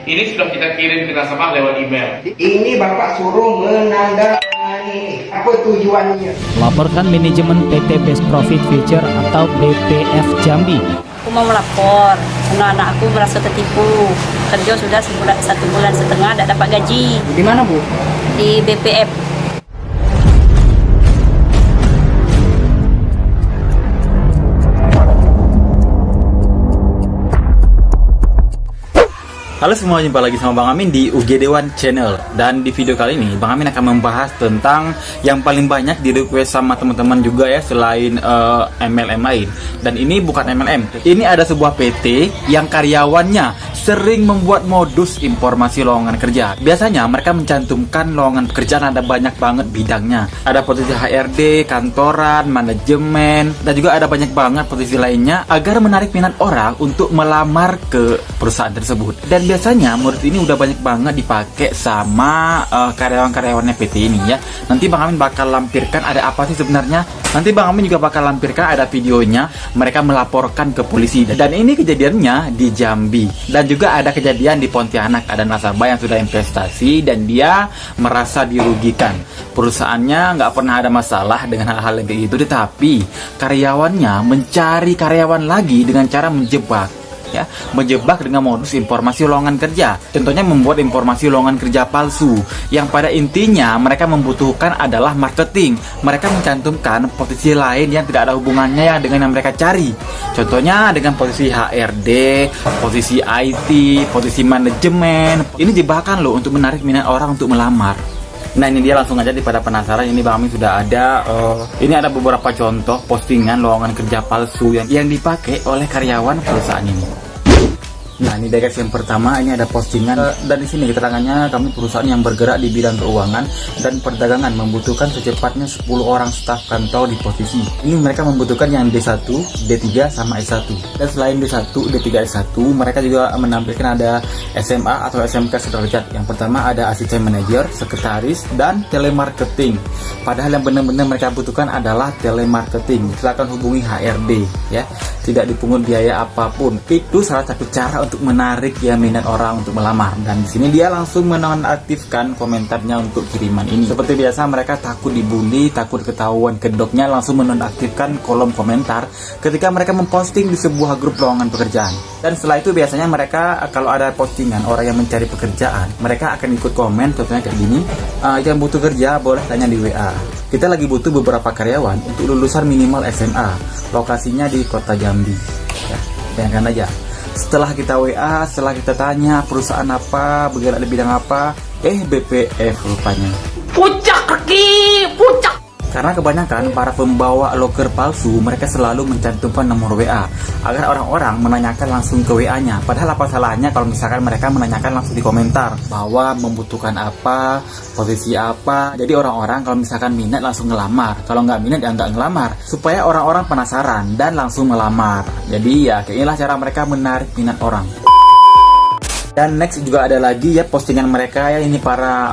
Ini sudah kita kirim ke nasabah lewat email. Ini Bapak suruh menandatangani. Apa tujuannya? Laporkan manajemen PT Best Profit Future atau BPF Jambi. Aku mau melapor karena anak aku merasa tertipu. Kerja sudah 1 bulan setengah tidak dapat gaji. Di mana, Bu? Di BPF. Halo semua, jumpa lagi sama Bang Amin di UGD One Channel. Dan di video kali ini Bang Amin akan membahas tentang yang paling banyak di request sama teman-teman juga ya, selain MLM lain. Dan ini bukan MLM, ini ada sebuah PT yang karyawannya sering membuat modus informasi lowongan kerja. Biasanya mereka mencantumkan lowongan pekerjaan ada banyak banget bidangnya. Ada posisi HRD, kantoran, manajemen, dan juga ada banyak banget posisi lainnya agar menarik minat orang untuk melamar ke perusahaan tersebut. Dan biasanya modus ini udah banyak banget dipakai sama karyawan-karyawannya PT ini ya. Nanti Bang Amin bakal lampirkan ada apa sih sebenarnya. Nanti Bang Amin juga bakal lampirkan ada videonya mereka melaporkan ke polisi. Dan ini kejadiannya di Jambi. Dan juga ada kejadian di Pontianak, ada nasabah yang sudah investasi dan dia merasa dirugikan. Perusahaannya nggak pernah ada masalah dengan hal-hal yang kayak gitu, tetapi karyawannya mencari karyawan lagi dengan cara menjebak. Ya, menjebak dengan modus informasi lowongan kerja. Contohnya membuat informasi lowongan kerja palsu yang pada intinya mereka membutuhkan adalah marketing. Mereka mencantumkan posisi lain yang tidak ada hubungannya ya dengan yang mereka cari. Contohnya dengan posisi HRD, posisi IT, posisi manajemen. Ini jebakan loh untuk menarik minat orang untuk melamar. Nah ini dia, langsung aja pada penasaran, ini Bang Amin sudah ada ini ada beberapa contoh postingan lowongan kerja palsu yang dipakai oleh karyawan perusahaan ini. Nah ini guys, yang pertama ini ada postingan dan di sini keterangannya kami perusahaan yang bergerak di bidang keuangan dan perdagangan membutuhkan secepatnya 10 orang staf kantor di posisi. Ini mereka membutuhkan yang D1, D3 sama S1. Dan selain D1, D3, S1 mereka juga menampilkan ada SMA atau SMK sederajat. Yang pertama ada asisten manajer, sekretaris, dan telemarketing. Padahal yang benar-benar mereka butuhkan adalah telemarketing. Silakan hubungi HRD ya. Tidak dipungut biaya apapun. Itu salah satu cara untuk menarik ya minat orang untuk melamar. Dan di sini dia langsung menonaktifkan komentarnya untuk kiriman ini. Seperti biasa mereka takut dibully, takut ketahuan kedoknya, langsung menonaktifkan kolom komentar ketika mereka memposting di sebuah grup lowongan pekerjaan. Dan setelah itu biasanya mereka kalau ada postingan orang yang mencari pekerjaan, mereka akan ikut komen contohnya kayak gini, yang butuh kerja boleh tanya di WA. Kita lagi butuh beberapa karyawan untuk lulusan minimal SMA. Lokasinya di kota Jambi. Ya, bayangkan aja. Setelah kita WA, setelah kita tanya perusahaan apa, bergerak di bidang apa, BPF rupanya. Pucak kaki, pucak. Karena kebanyakan para pembawa loker palsu mereka selalu mencantumkan nomor WA agar orang-orang menanyakan langsung ke WA-nya. Padahal apa salahnya kalau misalkan mereka menanyakan langsung di komentar bahwa membutuhkan apa, posisi apa. Jadi orang-orang kalau misalkan minat langsung ngelamar, kalau nggak minat ya nggak ngelamar, supaya orang-orang penasaran dan langsung ngelamar. Jadi ya kayak inilah cara mereka menarik minat orang. Dan next juga ada lagi ya postingan mereka ya, ini para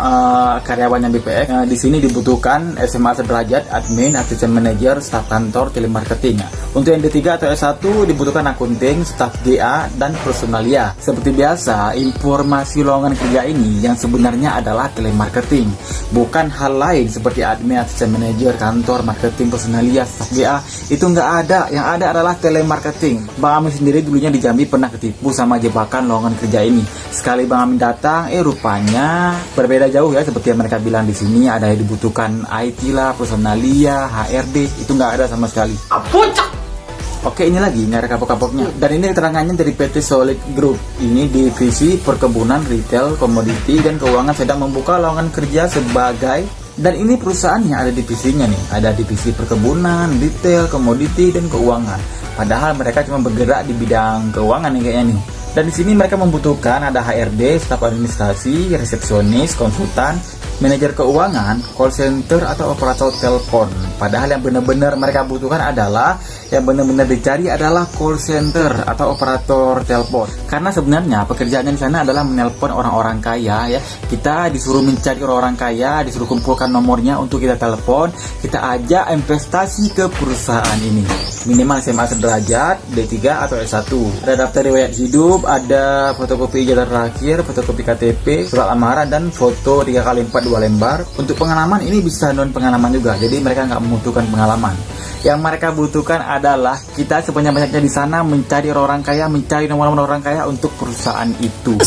karyawannya BPF. Di sini dibutuhkan SMA sederajat, admin, asisten manajer, staf kantor, telemarketing. Untuk yang D3 atau S1 dibutuhkan akunting, staf GA, dan personalia. Seperti biasa, informasi lowongan kerja ini yang sebenarnya adalah telemarketing, bukan hal lain seperti admin, asisten manajer, kantor, marketing, personalia, staf GA. Itu nggak ada, yang ada adalah telemarketing. Bang Amin sendiri dulunya di Jambi pernah ketipu sama jebakan lowongan kerja ini. Sekali Bang Amin datang, rupanya berbeda jauh ya, seperti yang mereka bilang di sini ada yang dibutuhkan IT lah, personalia, HRD, itu nggak ada sama sekali. Pucak. Oke, ini lagi nggak ada kapok-kapoknya. Dan ini keterangannya dari PT Solid Group. Ini divisi perkebunan, retail, komoditi, dan keuangan sedang membuka lowongan kerja sebagai. Dan ini perusahaannya ada divisinya nih, ada divisi perkebunan, retail, komoditi, dan keuangan. Padahal mereka cuma bergerak di bidang keuangan nih kayaknya nih. Dan di sini mereka membutuhkan ada HRD, staf administrasi, resepsionis, konsultan, manajer keuangan, call center, atau operator telepon. Padahal yang benar-benar mereka butuhkan adalah, yang benar-benar dicari adalah call center atau operator telepon. Karena sebenarnya pekerjaannya di sana adalah menelpon orang-orang kaya ya. Kita disuruh mencari orang-orang kaya, disuruh kumpulkan nomornya untuk kita telepon, kita ajak investasi ke perusahaan ini. Minimal SMA sederajat, D3 atau S1. Ada daftar riwayat hidup, ada fotokopi ijazah terakhir, fotokopi KTP, surat lamaran, dan foto 3x4 2 lembar. Untuk pengalaman ini bisa non pengalaman juga, jadi mereka nggak membutuhkan pengalaman. Yang mereka butuhkan adalah kita sebanyak-banyaknya di sana mencari orang kaya, mencari nomor-nomor orang kaya untuk perusahaan itu.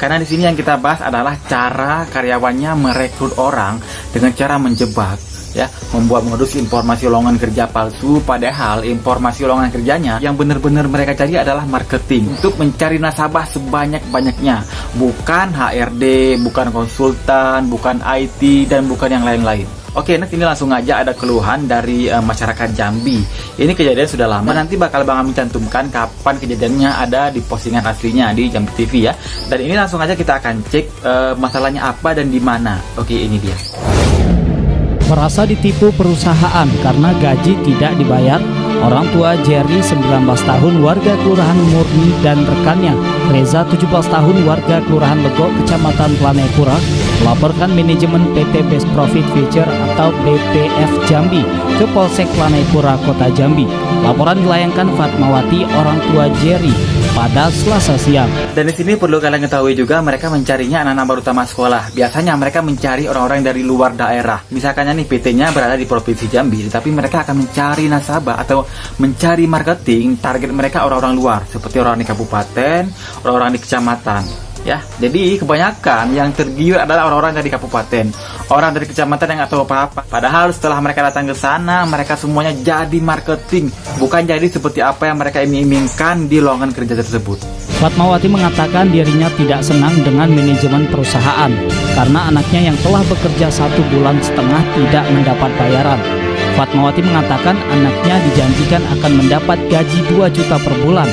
Karena di sini yang kita bahas adalah cara karyawannya merekrut orang dengan cara menjebak, ya, membuat modus informasi lowongan kerja palsu. Padahal informasi lowongan kerjanya yang benar-benar mereka cari adalah marketing untuk mencari nasabah sebanyak-banyaknya, bukan HRD, bukan konsultan, bukan IT, dan bukan yang lain-lain. Oke, nanti ini langsung aja ada keluhan dari masyarakat Jambi. Ini kejadian sudah lama, nanti bakal Bang Amin cantumkan kapan kejadiannya, ada di postingan aslinya di Jambi TV ya. Dan ini langsung aja kita akan cek masalahnya apa dan di mana. Oke, ini dia. Merasa ditipu perusahaan karena gaji tidak dibayar, orang tua Jerry 19 tahun warga Kelurahan Murni dan rekannya Reza 17 tahun warga Kelurahan Legok Kecamatan Planepura melaporkan manajemen PT Best Profit Future atau BPF Jambi ke Polsek Planepura Kota Jambi. Laporan dilayangkan Fatmawati, orang tua Jerry, pada Selasa siang. Dan di sini perlu kalian ketahui juga, mereka mencarinya anak-anak baru tamat sekolah. Biasanya mereka mencari orang-orang dari luar daerah. Misalkan nih PT-nya berada di Provinsi Jambi, tapi mereka akan mencari nasabah atau mencari marketing. Target mereka orang-orang luar, seperti orang di kabupaten, orang-orang di kecamatan. Ya, jadi kebanyakan yang tergiur adalah orang-orang dari kabupaten, orang dari kecamatan yang nggak tahu apa-apa. Padahal setelah mereka datang ke sana, mereka semuanya jadi marketing, bukan jadi seperti apa yang mereka iming-imingkan di lowongan kerja tersebut. Fatmawati mengatakan dirinya tidak senang dengan manajemen perusahaan karena anaknya yang telah bekerja 1,5 bulan tidak mendapat bayaran. Fatmawati mengatakan anaknya dijanjikan akan mendapat gaji 2 juta per bulan,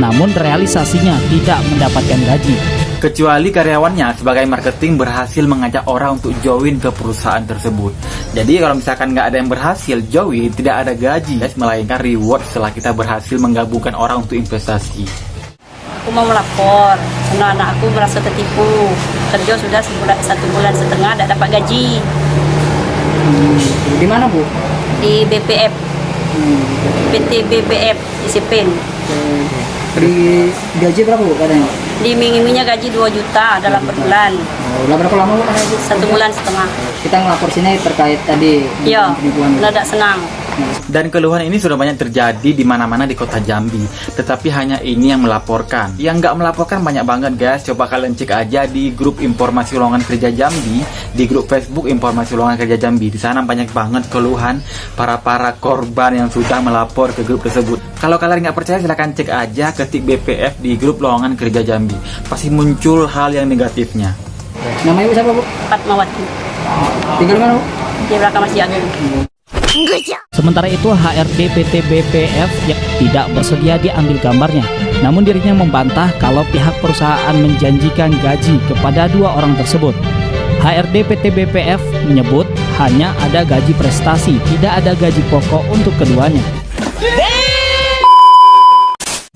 namun realisasinya tidak mendapatkan gaji. Kecuali karyawannya sebagai marketing berhasil mengajak orang untuk join ke perusahaan tersebut. Jadi kalau misalkan nggak ada yang berhasil join, tidak ada gaji, melainkan reward setelah kita berhasil menggabungkan orang untuk investasi. Aku mau melapor karena anak aku merasa tertipu. Kerja sudah 1,5 bulan tidak dapat gaji. Di mana, Bu? Di BPF, PT BPF di Sipen. Di gaji berapa, Bu, katanya? Diiming-imingnya gaji 2 juta dalam per bulan. Udah berapa lama, Bu? 1,5 bulan. Kita ngelapor sini terkait tadi Iya, penipuan. tidak senang. Dan keluhan ini sudah banyak terjadi di mana-mana di kota Jambi. Tetapi hanya ini yang melaporkan. Yang nggak melaporkan banyak banget guys. Coba kalian cek aja di grup informasi lowongan kerja Jambi, di grup Facebook informasi lowongan kerja Jambi. Di sana banyak banget keluhan para korban yang sudah melapor ke grup tersebut. Kalau kalian nggak percaya silahkan cek aja, ketik BPF di grup lowongan kerja Jambi. Pasti muncul hal yang negatifnya. Nama Ibu siapa, Bu? Fatmawati. Tinggal mana, Bu? Di belakang Masjid Agung. Sementara itu HRD PT BPF yang tidak bersedia diambil gambarnya. Namun dirinya membantah kalau pihak perusahaan menjanjikan gaji kepada 2 orang tersebut. HRD PT BPF menyebut hanya ada gaji prestasi, tidak ada gaji pokok untuk keduanya.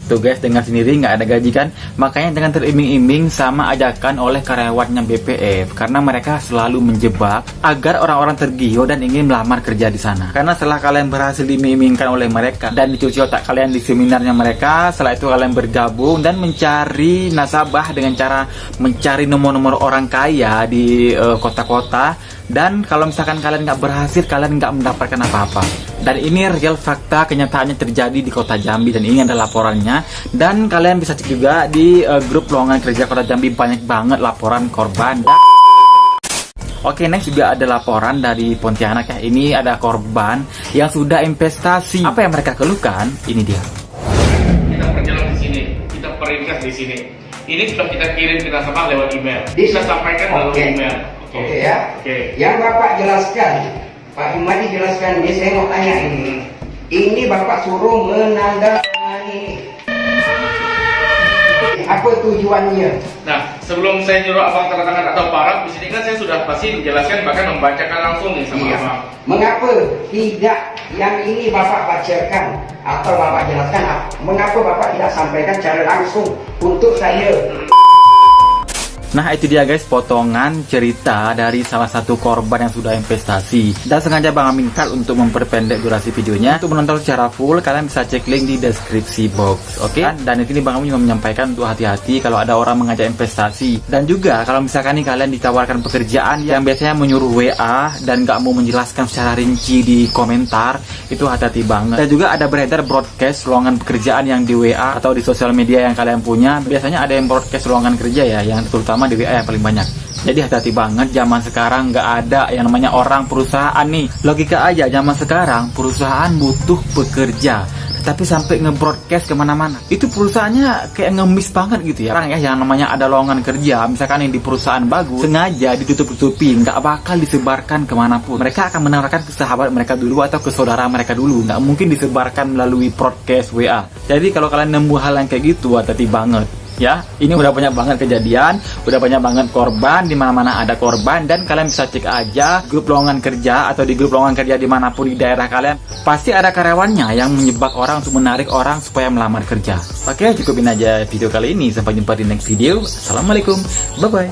Tuh guys, dengar sendiri nggak ada gaji kan? Makanya dengan teriming-iming sama ajakan oleh karyawannya BPF, karena mereka selalu menjebak agar orang-orang tergiur dan ingin melamar kerja di sana. Karena setelah kalian berhasil diiming-imingkan oleh mereka dan dicuci otak kalian di seminarnya mereka, setelah itu kalian bergabung dan mencari nasabah dengan cara mencari nomor-nomor orang kaya di kota-kota. Dan kalau misalkan kalian nggak berhasil, kalian nggak mendapatkan apa-apa. Dan ini real fakta kenyataannya terjadi di kota Jambi, dan ini adalah laporannya. Dan kalian bisa cek juga di grup lowongan kerja kota Jambi, banyak banget laporan korban. Oke, next juga ada laporan dari Pontianak ya. Ini ada korban yang sudah investasi. Apa yang mereka keluhkan? Ini dia. Kita perjelas di sini, kita peringkas di sini. Ini sudah kita kirim ke nasabah lewat email. Bisa. Kita sampaikan melalui email. Oke ya. Oke. Yang Bapak jelaskan, Pak Imadi jelaskan, ini saya mau tanya ini. Ini Bapak suruh menandatangani apa tujuannya? Nah, sebelum saya nyuruh abang tanda tangan atau paraf, di sini kan saya sudah pasti menjelaskan bahkan membacakan langsung nih sama Iya. abang. Mengapa tidak yang ini Bapak bacakan atau Bapak jelaskan? Mengapa Bapak tidak sampaikan secara langsung untuk saya? Nah, itu dia guys, potongan cerita dari salah satu korban yang sudah investasi. Dan sengaja Bang Amin cut untuk memperpendek durasi videonya. Untuk menonton secara full, kalian bisa cek link di deskripsi box, oke? Dan di sini Bang Amin juga menyampaikan untuk hati-hati kalau ada orang mengajak investasi. Dan juga kalau misalkan nih kalian ditawarkan pekerjaan yang biasanya menyuruh WA dan nggak mau menjelaskan secara rinci di komentar, itu hati-hati banget. Dan juga ada beredar broadcast lowongan pekerjaan yang di WA atau di sosial media yang kalian punya. Biasanya ada yang broadcast lowongan kerja ya, yang terutama di WA yang paling banyak. Jadi hati-hati banget, zaman sekarang nggak ada yang namanya orang perusahaan nih. Logika aja, zaman sekarang perusahaan butuh pekerja, tapi sampai nge-broadcast kemana-mana. Itu perusahaannya kayak ngemis banget gitu ya. Orang ya yang namanya ada lowongan kerja, misalkan yang di perusahaan bagus, sengaja ditutup-tutupi, nggak bakal disebarkan kemanapun. Mereka akan menawarkan ke sahabat mereka dulu atau ke saudara mereka dulu. Nggak mungkin disebarkan melalui broadcast WA. Jadi kalau kalian nemu hal yang kayak gitu, hati-hati banget. Ya, ini udah banyak banget kejadian, udah banyak banget korban, di mana-mana ada korban, dan kalian bisa cek aja grup lowongan kerja atau di grup lowongan kerja dimanapun di daerah kalian, pasti ada karyawannya yang menyebab orang untuk menarik orang supaya melamar kerja. Oke, cukupin aja video kali ini, sampai jumpa di next video. Assalamualaikum, bye bye.